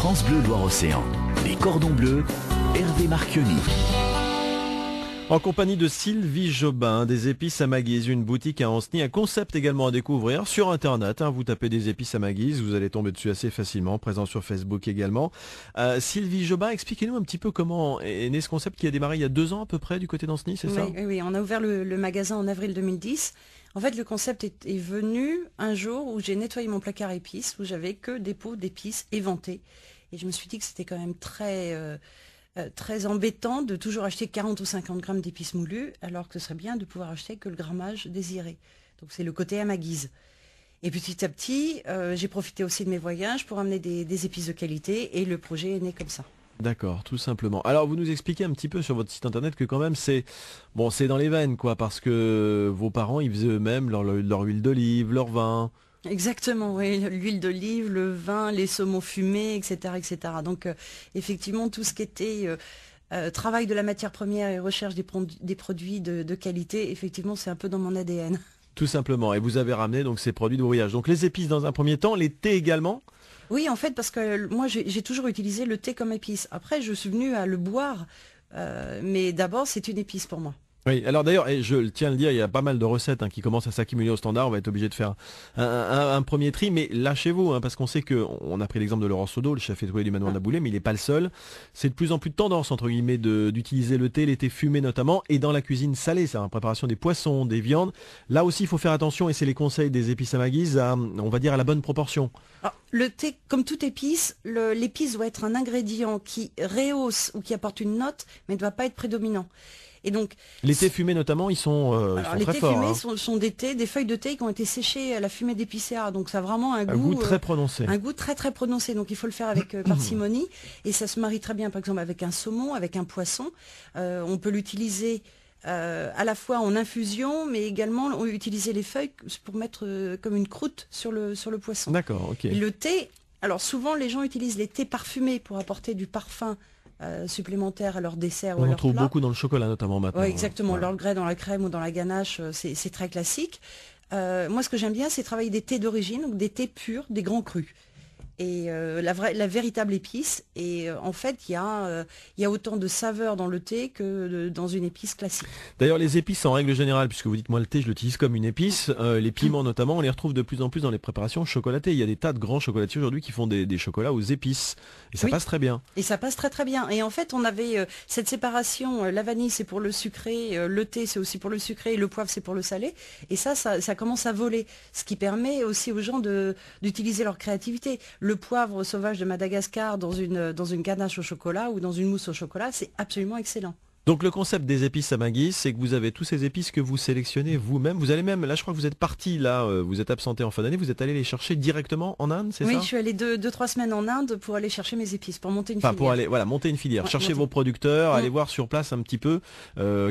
France Bleu Loire-Océan. Les cordons bleus, Hervé Marchionni. En compagnie de Sylvie Jobin, des épices à Maguise, une boutique à Ancenis, un concept également à découvrir sur Internet. Vous tapez des épices à Maguise, vous allez tomber dessus assez facilement, présent sur Facebook également. Sylvie Jobin, expliquez-nous un petit peu comment est né ce concept qui a démarré il y a 2 ans à peu près du côté d'Ancenis, c'est ça? Oui, on a ouvert le magasin en avril 2010. En fait, le concept est venu un jour où j'ai nettoyé mon placard à épices, où j'avais que des pots d'épices éventés. Et je me suis dit que c'était quand même très embêtant de toujours acheter 40 ou 50 grammes d'épices moulues, alors que ce serait bien de pouvoir acheter que le grammage désiré. Donc c'est le côté à ma guise. Et petit à petit, j'ai profité aussi de mes voyages pour amener des épices de qualité, et le projet est né comme ça. D'accord, tout simplement. Alors vous nous expliquez un petit peu sur votre site internet que quand même c'est dans les veines quoi, parce que vos parents ils faisaient eux-mêmes leur huile d'olive, leur vin. Exactement, oui, l'huile d'olive, le vin, les saumons fumés, etc., etc. Donc effectivement, tout ce qui était travail de la matière première et recherche des produits de qualité, effectivement, c'est un peu dans mon ADN. Tout simplement. Et vous avez ramené donc ces produits de voyage. Donc les épices dans un premier temps, les thés également. Oui, en fait, parce que moi, j'ai toujours utilisé le thé comme épice. Après, je suis venue à le boire, mais d'abord, c'est une épice pour moi. Oui, alors d'ailleurs, et je tiens à le dire, il y a pas mal de recettes qui commencent à s'accumuler au standard. On va être obligé de faire un premier tri, mais lâchez-vous, parce qu'on sait on a pris l'exemple de Laurent Sodo, le chef étoilé du Manoir de la Boulée, mais il n'est pas le seul. C'est de plus en plus de tendance, entre guillemets, d'utiliser le thé, les thés fumés notamment, et dans la cuisine salée, c'est la préparation des poissons, des viandes. Là aussi, il faut faire attention, et c'est les conseils des épices à Maguise, on va dire à la bonne proportion. Alors, le thé, comme toute épice, l'épice doit être un ingrédient qui rehausse ou qui apporte une note, mais ne doit pas être prédominant. Et donc, les thés fumés notamment, ils sont les très thés forts. Fumés sont des thés, des feuilles de thé qui ont été séchées à la fumée d'épicéa. Donc ça a vraiment un goût très prononcé. Un goût très très prononcé. Donc il faut le faire avec parcimonie. Et ça se marie très bien par exemple avec un saumon, avec un poisson. On peut l'utiliser à la fois en infusion, mais également on peut utiliser les feuilles pour mettre comme une croûte sur le poisson. D'accord, ok. Et le thé, alors souvent les gens utilisent les thés parfumés pour apporter du parfum supplémentaires à leur dessert ou à leur plat. On en trouve beaucoup dans le chocolat notamment maintenant. Oui, exactement. Voilà. L'Earl Grey dans la crème ou dans la ganache, c'est très classique. Moi, ce que j'aime bien, c'est travailler des thés d'origine, donc des thés purs, des grands crus. Et la véritable épice. Et en fait, il y a autant de saveurs dans le thé que dans une épice classique. D'ailleurs, les épices en règle générale, puisque vous dites moi le thé, je l'utilise comme une épice, les piments notamment, on les retrouve de plus en plus dans les préparations chocolatées. Il y a des tas de grands chocolatiers aujourd'hui qui font des chocolats aux épices. Et ça passe très bien. Et ça passe très très bien. Et en fait, on avait cette séparation, la vanille c'est pour le sucré, le thé c'est aussi pour le sucré, et le poivre c'est pour le salé. Et ça commence à voler. Ce qui permet aussi aux gens d'utiliser leur créativité. Le poivre sauvage de Madagascar dans une ganache au chocolat ou dans une mousse au chocolat, c'est absolument excellent. Donc le concept des épices à Maguise, c'est que vous avez tous ces épices que vous sélectionnez vous-même. Vous allez même, là je crois que vous êtes parti, vous êtes absenté en fin d'année, vous êtes allé les chercher directement en Inde, c'est ça? Oui, je suis allée 2-3 semaines en Inde pour aller chercher mes épices, pour monter une filière. Pour aller monter une filière, chercher vos producteurs, aller voir sur place un petit peu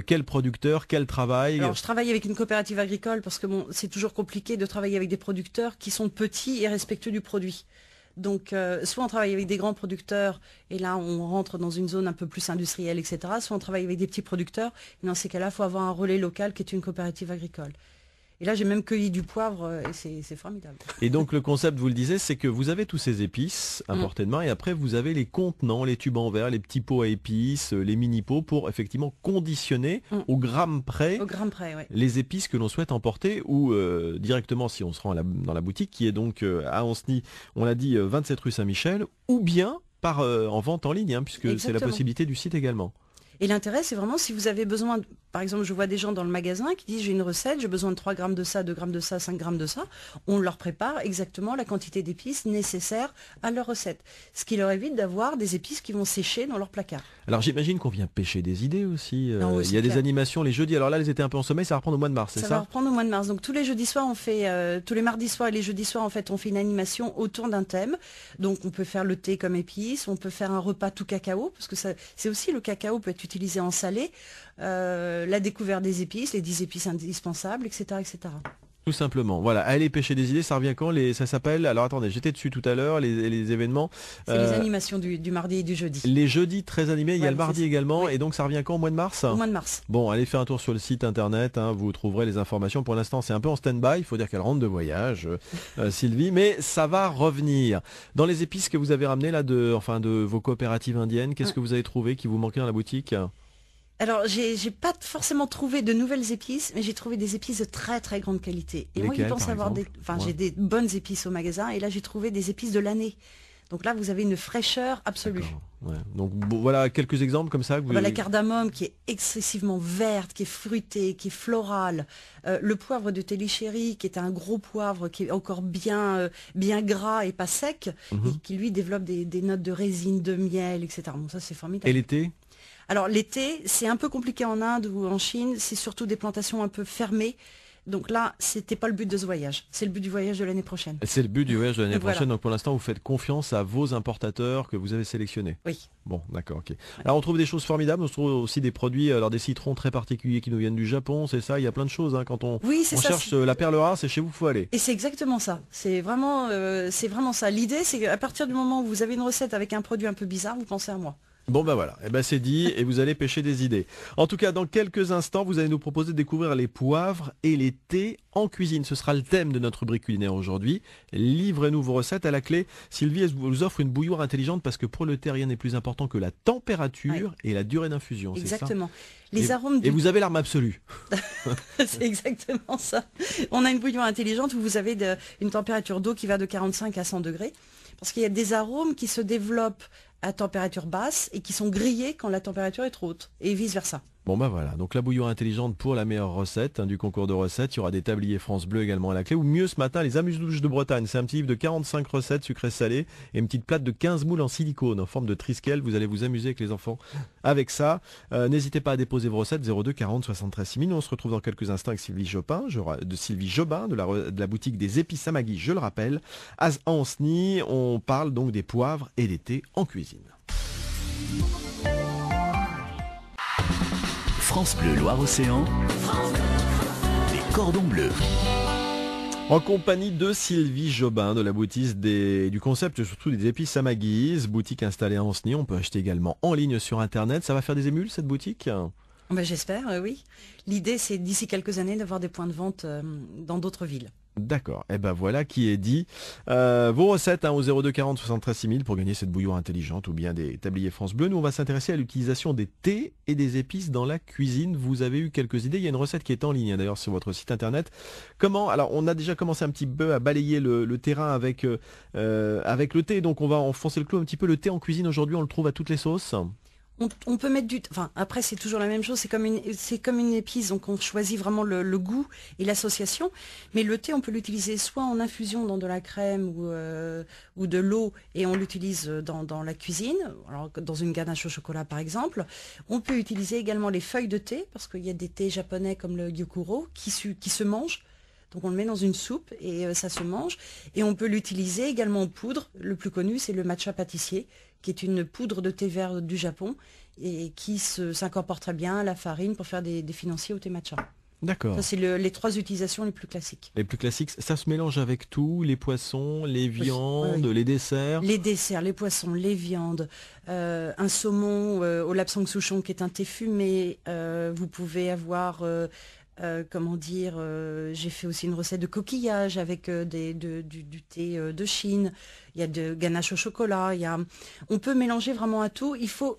quel producteur, quel travail. Alors je travaille avec une coopérative agricole parce que c'est toujours compliqué de travailler avec des producteurs qui sont petits et respectueux du produit. Donc, soit on travaille avec des grands producteurs, et là, on rentre dans une zone un peu plus industrielle, etc. Soit on travaille avec des petits producteurs, et dans ces cas-là, il faut avoir un relais local qui est une coopérative agricole. Et là, j'ai même cueilli du poivre, et c'est formidable. Et donc, le concept, vous le disiez, c'est que vous avez tous ces épices à portée de main, et après, vous avez les contenants, les tubes en verre, les petits pots à épices, les mini-pots, pour effectivement conditionner au gramme près, les épices que l'on souhaite emporter, ou directement, si on se rend dans la boutique, qui est donc à Ancenis, on l'a dit, 27 rue Saint-Michel, ou bien en vente en ligne, puisque c'est la possibilité du site également. Et l'intérêt, c'est vraiment si vous avez besoin, par exemple, je vois des gens dans le magasin qui disent j'ai une recette, j'ai besoin de 3 grammes de ça, 2 grammes de ça, 5 grammes de ça. On leur prépare exactement la quantité d'épices nécessaire à leur recette. Ce qui leur évite d'avoir des épices qui vont sécher dans leur placard. Alors j'imagine qu'on vient pêcher des idées aussi. Oui, il y a des animations les jeudis. Alors là, elles étaient un peu en sommeil, ça va reprendre au mois de mars, c'est ça? Ça va reprendre au mois de mars. Donc tous les jeudis soirs, tous les mardis soirs et les jeudis soirs, en fait, on fait une animation autour d'un thème. Donc on peut faire le thé comme épice, on peut faire un repas tout cacao, parce que c'est aussi le cacao peut être utilisé en salé. La découverte des épices, les 10 épices indispensables, etc., etc. Tout simplement. Voilà, aller pêcher des idées, ça revient quand ça s'appelle, alors attendez, j'étais dessus tout à l'heure, les événements. C'est les animations du mardi et du jeudi. Les jeudis très animés, il y a le mardi également, oui. Et donc ça revient quand, au mois de mars? Au mois de mars. Bon, allez faire un tour sur le site internet, hein, vous trouverez les informations. Pour l'instant, c'est un peu en stand-by, il faut dire qu'elle rentre de voyage, Sylvie, mais ça va revenir. Dans les épices que vous avez ramenées là, de vos coopératives indiennes, qu'est-ce que vous avez trouvé qui vous manquait dans la boutique? Alors, j'ai pas forcément trouvé de nouvelles épices, mais j'ai trouvé des épices de très très grande qualité. Et moi, je pense avoir j'ai des bonnes épices au magasin, et là, j'ai trouvé des épices de l'année. Donc là, vous avez une fraîcheur absolue. Ouais. Donc voilà quelques exemples comme ça. La cardamome qui est excessivement verte, qui est fruitée, qui est florale. Le poivre de Télichéry qui est un gros poivre qui est encore bien gras et pas sec, et qui lui développe des notes de résine, de miel, etc. Bon, ça c'est formidable. Et l'été? Alors l'été, c'est un peu compliqué en Inde ou en Chine, c'est surtout des plantations un peu fermées. Donc là, c'était pas le but de ce voyage. C'est le but du voyage de l'année prochaine. C'est le but du voyage de l'année prochaine. Donc pour l'instant, vous faites confiance à vos importateurs que vous avez sélectionnés. Oui. Bon, d'accord, ok. Alors on trouve des choses formidables. On trouve aussi des produits, alors des citrons très particuliers qui nous viennent du Japon. C'est ça. Il y a plein de choses. Hein. Quand on cherche la perle rare, c'est chez vous, faut aller. Et c'est exactement ça. C'est vraiment ça. L'idée, c'est qu'à partir du moment où vous avez une recette avec un produit un peu bizarre, vous pensez à moi. Bon ben voilà, c'est dit et vous allez pêcher des idées. En tout cas, dans quelques instants, vous allez nous proposer de découvrir les poivres et les thés en cuisine. Ce sera le thème de notre rubrique culinaire aujourd'hui. Livrez-nous vos recettes. À la clé, Sylvie, elle vous offre une bouilloire intelligente parce que pour le thé, rien n'est plus important que la température et la durée d'infusion. Exactement. Les arômes et vous avez l'arme absolue. C'est exactement ça. On a une bouilloire intelligente où vous avez une température d'eau qui va de 45 à 100 degrés. Parce qu'il y a des arômes qui se développent à température basse et qui sont grillés quand la température est trop haute et vice versa. Bon voilà, donc la bouilloire intelligente pour la meilleure recette du concours de recettes. Il y aura des tabliers France Bleu également à la clé. Ou mieux ce matin, les amuse-bouches de Bretagne. C'est un petit livre de 45 recettes sucrées salées et une petite plate de 15 moules en silicone en forme de triskel. Vous allez vous amuser avec les enfants avec ça. N'hésitez pas à déposer vos recettes 02 40 73 6000. On se retrouve dans quelques instants avec Sylvie Jobin de la boutique des épices à Magui, je le rappelle. À Ancenis, on parle donc des poivres et des thés en cuisine. France Bleu Loire-Océan, les cordons bleus. En compagnie de Sylvie Jobin de la boutique du concept surtout des épices à Maguise, boutique installée à Ancenis. On peut acheter également en ligne sur internet. Ça va faire des émules cette boutique? J'espère, oui. L'idée c'est d'ici quelques années d'avoir des points de vente dans d'autres villes. D'accord, voilà qui est dit. Vos recettes au 02 40 73 6000 pour gagner cette bouilloire intelligente ou bien des tabliers France Bleu. Nous on va s'intéresser à l'utilisation des thés et des épices dans la cuisine. Vous avez eu quelques idées, il y a une recette qui est en ligne d'ailleurs sur votre site internet. Alors on a déjà commencé un petit peu à balayer le terrain avec le thé, donc on va enfoncer le clou un petit peu. Le thé en cuisine aujourd'hui on le trouve à toutes les sauces. On peut mettre après c'est toujours la même chose, c'est comme une épice, donc on choisit vraiment le goût et l'association. Mais le thé, on peut l'utiliser soit en infusion dans de la crème ou de l'eau et on l'utilise dans la cuisine, alors dans une ganache au chocolat par exemple. On peut utiliser également les feuilles de thé, parce qu'il y a des thés japonais comme le gyokuro qui se mangent. Donc on le met dans une soupe et ça se mange. Et on peut l'utiliser également en poudre. Le plus connu, c'est le matcha pâtissier, qui est une poudre de thé vert du Japon et qui s'incorpore très bien à la farine pour faire des financiers au thé matcha. D'accord. Ça, c'est les 3 utilisations les plus classiques. Les plus classiques, ça se mélange avec tout, les poissons, les viandes, les desserts. Les desserts, les poissons, les viandes, un saumon au lapsang souchong qui est un thé fumé. Vous pouvez avoir... j'ai fait aussi une recette de coquillage avec du thé de Chine. Il y a de ganache au chocolat. On peut mélanger vraiment à tout. Il faut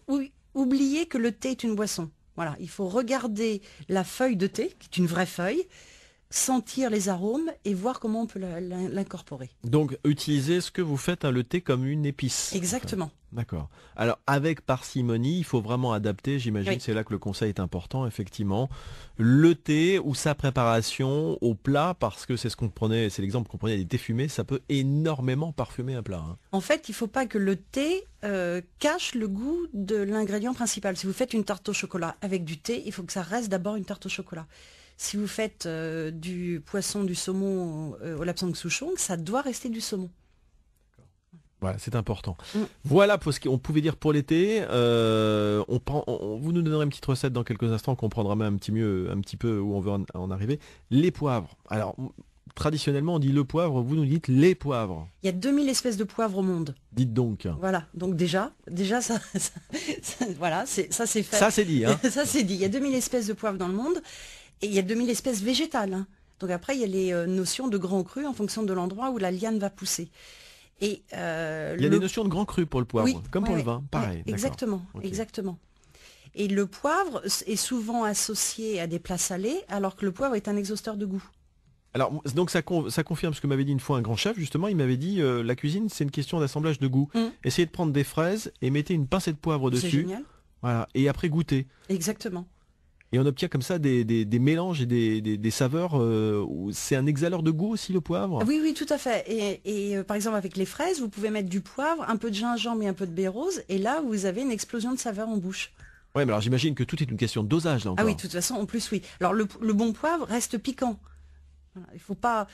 oublier que le thé est une boisson. Voilà, il faut regarder la feuille de thé, qui est une vraie feuille, sentir les arômes et voir comment on peut l'incorporer. Donc, utilisez ce que vous faites, le thé comme une épice. Exactement. D'accord. Alors, avec parcimonie, il faut vraiment adapter, j'imagine, oui. C'est là que le conseil est important, effectivement. Le thé ou sa préparation au plat, parce que c'est l'exemple qu'on prenait des thés fumés, ça peut énormément parfumer un plat. Hein. En fait, il ne faut pas que le thé cache le goût de l'ingrédient principal. Si vous faites une tarte au chocolat avec du thé, il faut que ça reste d'abord une tarte au chocolat. Si vous faites du poisson, du saumon au lapsang souchong, ça doit rester du saumon. Voilà, c'est important. Voilà pour ce qu'on pouvait dire pour l'été. Vous nous donnerez une petite recette dans quelques instants, on comprendra même un petit peu où on veut en arriver. Les poivres. Alors, traditionnellement on dit le poivre, vous nous dites les poivres. Il y a 2000 espèces de poivres au monde. Dites donc. Voilà, donc déjà ça voilà, ça c'est fait. Ça c'est dit, hein. Ça c'est dit. Il y a 2000 espèces de poivres dans le monde et il y a 2000 espèces végétales. Hein. Donc après, il y a les notions de grand cru en fonction de l'endroit où la liane va pousser. Et il y a des notions de grand cru pour le poivre, oui, comme pour le vin, pareil. Exactement, okay. Exactement. Et le poivre est souvent associé à des plats salés, alors que le poivre est un exhausteur de goût. Alors, donc ça confirme ce que m'avait dit une fois un grand chef, justement, il m'avait dit la cuisine, c'est une question d'assemblage de goût. Essayez de prendre des fraises et mettez une pincée de poivre dessus. C'est génial. Voilà, et après goûter. Exactement. Et on obtient comme ça des mélanges et des saveurs. C'est un exhaleur de goût aussi, le poivre. Oui, oui, tout à fait. Et par exemple, avec les fraises, vous pouvez mettre du poivre, un peu de gingembre et un peu de baie rose. Et là, vous avez une explosion de saveurs en bouche. Oui, mais alors j'imagine que tout est une question de dosage, là encore. Ah oui, de toute façon, en plus, oui. Alors, le bon poivre reste piquant. Il faut pas.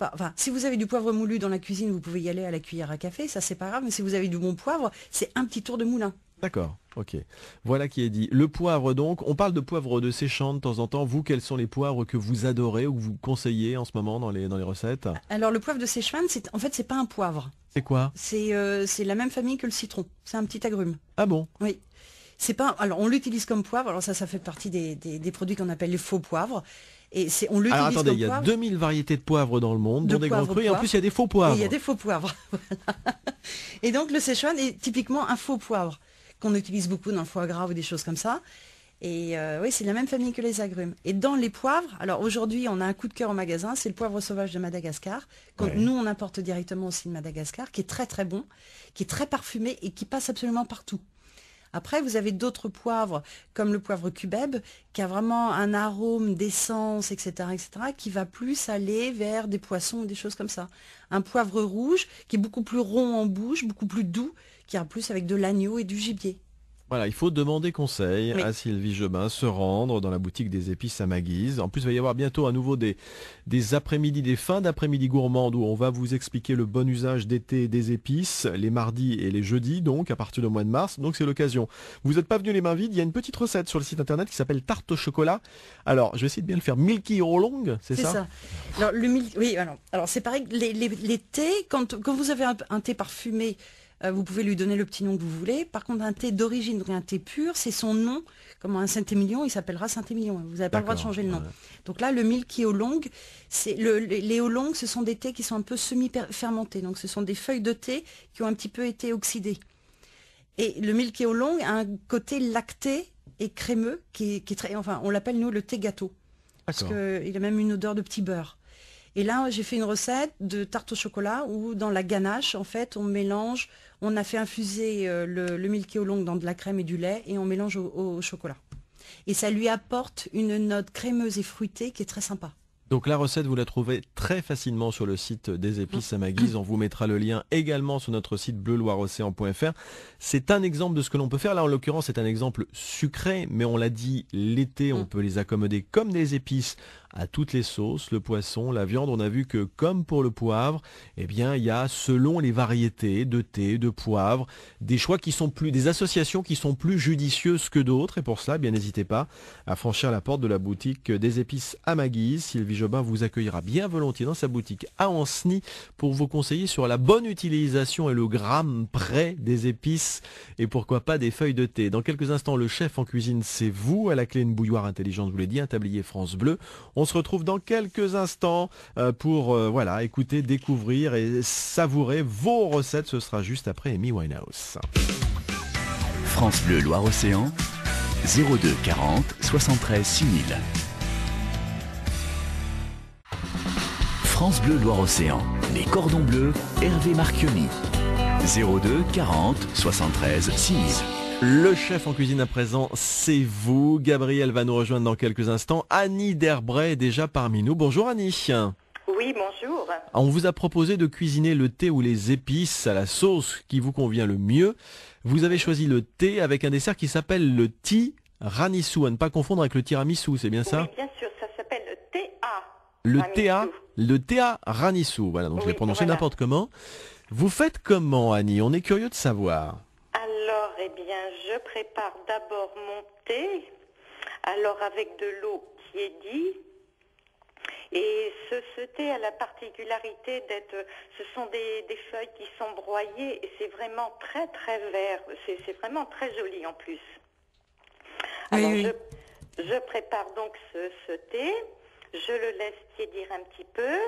Enfin, si vous avez du poivre moulu dans la cuisine, vous pouvez y aller à la cuillère à café, ça c'est pas grave. Mais si vous avez du bon poivre, c'est un petit tour de moulin. D'accord, ok. Voilà qui est dit. Le poivre donc, on parle de poivre de séchant de temps en temps. Vous, quels sont les poivres que vous adorez ou que vous conseillez en ce moment dans les recettes? Alors le poivre de Szechuan, en fait c'est pas un poivre. C'est quoi? C'est la même famille que le citron. C'est un petit agrume. Ah bon? Oui. C'est pas. Alors on l'utilise comme poivre. Alors ça fait partie des produits qu'on appelle les faux poivres. Et on l'utilise. Alors attendez, il y a 2000 variétés de poivres dans le monde, dont des grands crus, et en plus il y a des faux poivres. Et il y a des faux poivres. Voilà. Et donc le Szechuan est typiquement un faux poivre qu'on utilise beaucoup dans le foie gras ou des choses comme ça. Et oui, c'est la même famille que les agrumes. Et dans les poivres, alors aujourd'hui, on a un coup de cœur au magasin, c'est le poivre sauvage de Madagascar. Ouais. Nous, on importe directement aussi de Madagascar, qui est très très bon, qui est très parfumé et qui passe absolument partout. Après, vous avez d'autres poivres, comme le poivre cubeb, qui a vraiment un arôme d'essence, etc., qui va plus aller vers des poissons ou des choses comme ça. Un poivre rouge, qui est beaucoup plus rond en bouche, beaucoup plus doux, qui a plus avec de l'agneau et du gibier. Voilà, il faut demander conseil à Sylvie Jobin, se rendre dans la boutique des épices à Maguise. En plus, il va y avoir bientôt à nouveau des après-midi, des fins d'après-midi gourmandes où on va vous expliquer le bon usage d'été des épices, les mardis et les jeudis, donc à partir du mois de mars. Donc c'est l'occasion. Vous n'êtes pas venu les mains vides, il y a une petite recette sur le site internet qui s'appelle tarte au chocolat. Alors, je vais essayer de bien le faire. Milky Oolong, c'est ça? C'est ça. Alors, oui, alors c'est pareil, les thés, quand vous avez un thé parfumé, vous pouvez lui donner le petit nom que vous voulez. Par contre, un thé d'origine, un thé pur, c'est son nom. Comme un Saint-Émilion, il s'appellera Saint-Émilion. Vous n'avez pas le droit de changer le nom. Ouais. Donc là, le Milky Oolong, les Oolong, ce sont des thés qui sont un peu semi-fermentés. Donc ce sont des feuilles de thé qui ont un petit peu été oxydées. Et le Milky Oolong a un côté lacté et crémeux qui est très... Enfin, on l'appelle, nous, le thé gâteau. Parce qu'il a même une odeur de petit beurre. Et là, j'ai fait une recette de tarte au chocolat où dans la ganache, en fait, on a fait infuser le Milky Oolong dans de la crème et du lait et on mélange au chocolat. Et ça lui apporte une note crémeuse et fruitée qui est très sympa. Donc la recette, vous la trouvez très facilement sur le site des épices à Maguise. On vous mettra le lien également sur notre site bleuloireocéan.fr. C'est un exemple de ce que l'on peut faire. Là, en l'occurrence, c'est un exemple sucré, mais on l'a dit, l'été, on peut les accommoder comme des épices à toutes les sauces, le poisson, la viande. On a vu que, comme pour le poivre, eh bien, il y a, selon les variétés de thé, de poivre, des choix qui sont des associations qui sont plus judicieuses que d'autres. Et pour cela, eh bien, n'hésitez pas à franchir la porte de la boutique des épices à Maguise. Sylvie Jobin vous accueillera bien volontiers dans sa boutique à Ancenis pour vous conseiller sur la bonne utilisation et le gramme près des épices et pourquoi pas des feuilles de thé. Dans quelques instants, le chef en cuisine, c'est vous. À la clé, une bouilloire intelligente, je vous l'ai dit, un tablier France Bleu. On se retrouve dans quelques instants pour écouter, découvrir et savourer vos recettes. Ce sera juste après Amy Winehouse. France Bleu Loire-Océan, 02 40 73 6000. France Bleu Loire-Océan, les cordons bleus, Hervé Marchionni. 02 40 73 6000. Le chef en cuisine à présent, c'est vous. Gabriel va nous rejoindre dans quelques instants. Annie Derbray est déjà parmi nous. Bonjour Annie. Oui, bonjour. On vous a proposé de cuisiner le thé ou les épices à la sauce qui vous convient le mieux. Vous avez choisi le thé avec un dessert qui s'appelle le tiramisu. À ne pas confondre avec le tiramisu, c'est bien ça? Oui, bien sûr, ça s'appelle le thé-a. Le tiramisu. Voilà, donc je l'ai prononcé n'importe comment. Vous faites comment, Annie? On est curieux de savoir. Alors, eh bien, je prépare d'abord mon thé. Alors, avec de l'eau tiédie. Et ce thé a la particularité d'être, ce sont des feuilles qui sont broyées et c'est vraiment très très vert. C'est vraiment très joli en plus. Alors je prépare donc ce thé, je le laisse tiédir un petit peu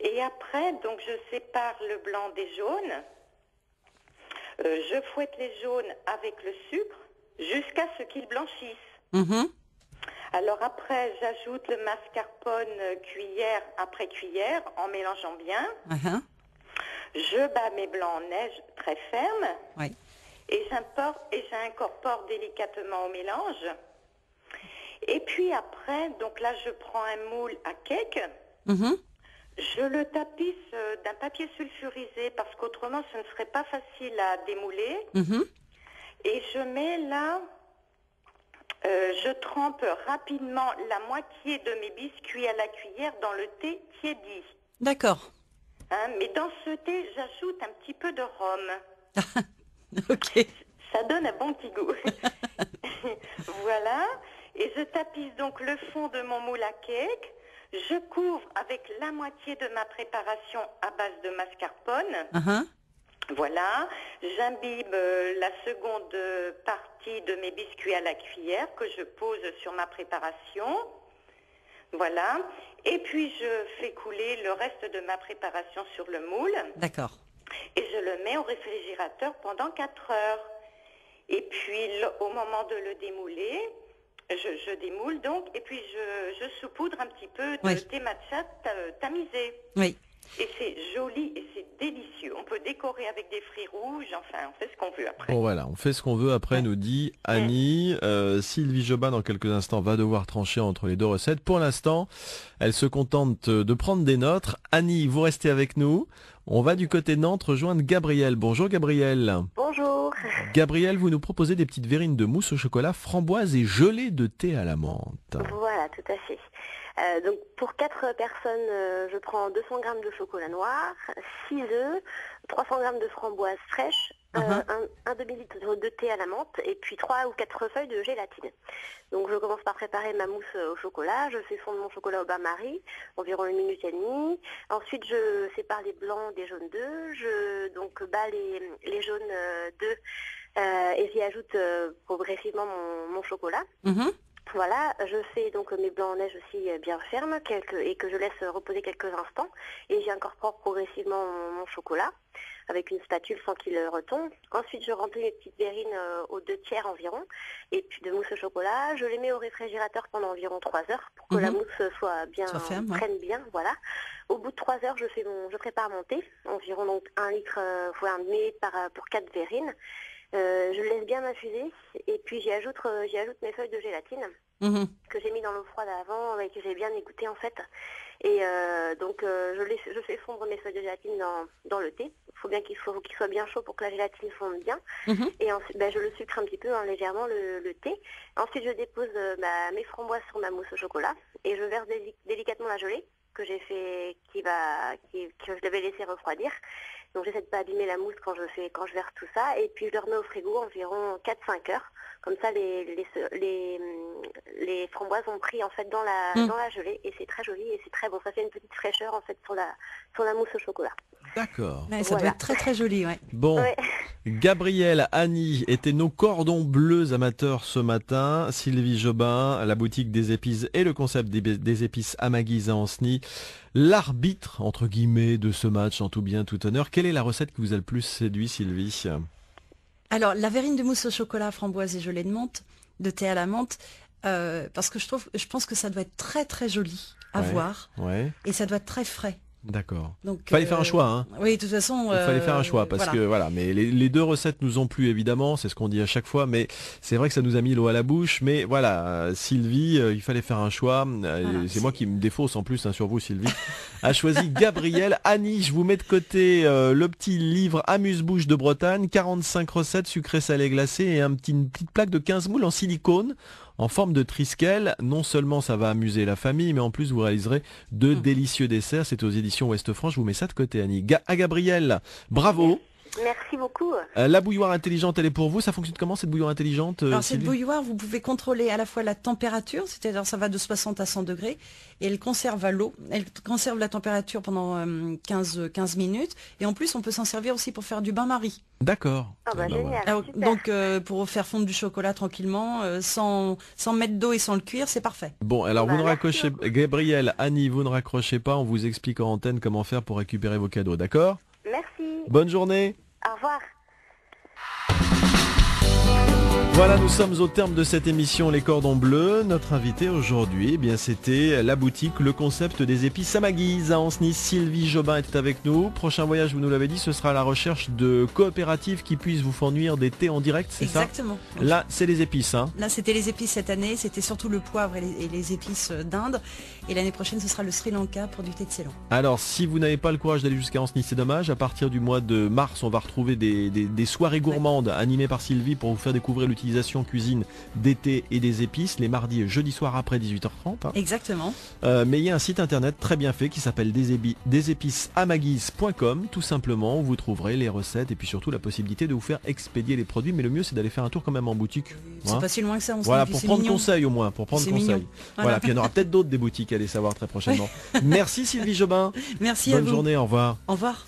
et après donc je sépare le blanc des jaunes. Je fouette les jaunes avec le sucre jusqu'à ce qu'ils blanchissent. Alors après, j'ajoute le mascarpone cuillère après cuillère en mélangeant bien. Je bats mes blancs en neige très ferme et j'incorpore délicatement au mélange. Et puis après, donc là, je prends un moule à cake. Je le tapisse d'un papier sulfurisé parce qu'autrement, ce ne serait pas facile à démouler. Et je mets là... je trempe rapidement la moitié de mes biscuits à la cuillère dans le thé tiédi. D'accord. Mais dans ce thé, j'ajoute un petit peu de rhum. Ok. Ça donne un bon petit goût. Voilà. Et je tapisse donc le fond de mon moule à cake. Je couvre avec la moitié de ma préparation à base de mascarpone. Voilà, j'imbibe la seconde partie de mes biscuits à la cuillère que je pose sur ma préparation. Voilà, et puis je fais couler le reste de ma préparation sur le moule. D'accord. Et je le mets au réfrigérateur pendant 4 heures. Et puis au moment de le démouler, je démoule donc, et puis je saupoudre un petit peu de thé matcha tamisé. Oui. Et c'est joli et c'est délicieux. On peut décorer avec des fruits rouges, enfin, on fait ce qu'on veut après. Bon voilà, on fait ce qu'on veut après, nous dit Annie. Sylvie Jobin, dans quelques instants, va devoir trancher entre les deux recettes. Pour l'instant, elle se contente de prendre des notes. Annie, vous restez avec nous. On va du côté de Nantes rejoindre Gabriel. Bonjour Gabriel. Bonjour. Gabriel, vous nous proposez des petites verrines de mousse au chocolat, framboise et gelée de thé à la menthe. Voilà, tout à fait. Donc pour 4 personnes, je prends 200 g de chocolat noir, 6 œufs, 300 g de framboise fraîche, un demi-litre de thé à la menthe et puis 3 ou 4 feuilles de gélatine. Donc je commence par préparer ma mousse au chocolat, je fais fondre mon chocolat au bain-marie, environ 1 minute et demie. Ensuite je sépare les blancs des jaunes d'œufs, je donc bats les jaunes d'œufs et j'y ajoute progressivement mon chocolat. Voilà, je fais donc mes blancs en neige aussi bien fermes et que je laisse reposer quelques instants. Et j'incorpore progressivement mon chocolat avec une spatule sans qu'il retombe. Ensuite, je remplis mes petites verrines aux 2/3 environ. Et puis de mousse au chocolat, je les mets au réfrigérateur pendant environ 3 heures pour que la mousse soit bien, prenne bien. Voilà. Au bout de 3 heures, je prépare mon thé, environ donc 1 litre, voire 1 demi-litre pour 4 verrines. Je le laisse bien infuser et puis j'y ajoute mes feuilles de gélatine que j'ai mis dans l'eau froide avant et que j'ai bien égouttées en fait. Et donc je fais fondre mes feuilles de gélatine dans le thé. Il faut bien qu'il soit bien chaud pour que la gélatine fonde bien. Et ensuite je le sucre un petit peu légèrement le thé. Ensuite je dépose mes framboises sur ma mousse au chocolat et je verse délicatement la gelée que j'ai fait que je devais laisser refroidir. Donc j'essaie de pas abîmer la mousse quand je verse tout ça et puis je le remets au frigo environ 4-5 heures. Comme ça les framboises ont pris en fait dans la gelée et c'est très joli et c'est très bon. Ça fait une petite fraîcheur en fait sur la mousse au chocolat. D'accord. Ouais, ça doit être très très joli, ouais. Bon, Gabriel, Annie étaient nos cordons bleus amateurs ce matin. Sylvie Jobin, la boutique des épices et le concept des épices à Maguise à Ancenis. L'arbitre, entre guillemets, de ce match en tout bien, tout honneur. Quelle est la recette qui vous a le plus séduit, Sylvie ? Alors, la verrine de mousse au chocolat, framboise et gelée de menthe, de thé à la menthe, parce que je pense que ça doit être très très joli à voir. Et ça doit être très frais. D'accord. Donc, fallait faire un choix, hein. Oui, de toute façon. Il fallait faire un choix parce que voilà. Mais les deux recettes nous ont plu évidemment, c'est ce qu'on dit à chaque fois. Mais c'est vrai que ça nous a mis l'eau à la bouche. Mais voilà, Sylvie, il fallait faire un choix. C'est moi qui me défausse en plus sur vous, Sylvie. A choisi Gabriel. Annie, je vous mets de côté le petit livre Amuse-bouche de Bretagne, 45 recettes sucrées, salées, glacées et une petite plaque de 15 moules en silicone. En forme de triskel, non seulement ça va amuser la famille, mais en plus vous réaliserez 2 délicieux desserts. C'est aux éditions Ouest France. Je vous mets ça de côté, Annie. À Gabriel, bravo. Merci beaucoup. La bouilloire intelligente, elle est pour vous. Ça fonctionne comment cette bouilloire intelligente, Alors cette Sylvie? bouilloire, vous pouvez contrôler à la fois la température, c'est-à-dire ça va de 60 à 100 degrés, et elle conserve à l'eau. Elle conserve la température pendant 15 minutes. Et en plus, on peut s'en servir aussi pour faire du bain-marie. D'accord. Ah bah, génial, Alors, super. donc pour faire fondre du chocolat tranquillement, sans mettre d'eau et sans le cuire, c'est parfait. Bon, alors vous ne merci raccrochez, beaucoup. Gabriel, Annie, vous ne raccrochez pas. On vous explique en antenne comment faire pour récupérer vos cadeaux, d'accord? Merci. Bonne journée. Au revoir. Voilà, nous sommes au terme de cette émission Les Cordons Bleus. Notre invité aujourd'hui, eh bien, c'était la boutique Le Concept des épices à ma guise à Ancenis. Sylvie Jobin était avec nous. Prochain voyage, vous nous l'avez dit, ce sera à la recherche de coopératives qui puissent vous fournir des thés en direct, c'est ça? Exactement. Là, c'est les épices, hein. Là, c'était les épices cette année, c'était surtout le poivre et les épices d'Inde. Et l'année prochaine, ce sera le Sri Lanka pour du thé de Ceylan. Alors, si vous n'avez pas le courage d'aller jusqu'à Ancenis, c'est dommage. À partir du mois de mars, on va retrouver des soirées gourmandes animées par Sylvie pour vous faire découvrir l'utilisation cuisine des thés et des épices les mardis et jeudis soirs après 18h30. Hein. Exactement. Mais il y a un site internet très bien fait qui s'appelle desépiceamaguise.com. Tout simplement, où vous trouverez les recettes et puis surtout la possibilité de vous faire expédier les produits. Mais le mieux, c'est d'aller faire un tour quand même en boutique. C'est pas si loin que ça. Voilà, pour prendre conseil au moins. Pour prendre conseil. Mignon. Voilà, puis il y en aura peut-être d'autres des boutiques, allez savoir très prochainement. Merci Sylvie Jobin. Merci à vous. Bonne journée, au revoir. Au revoir.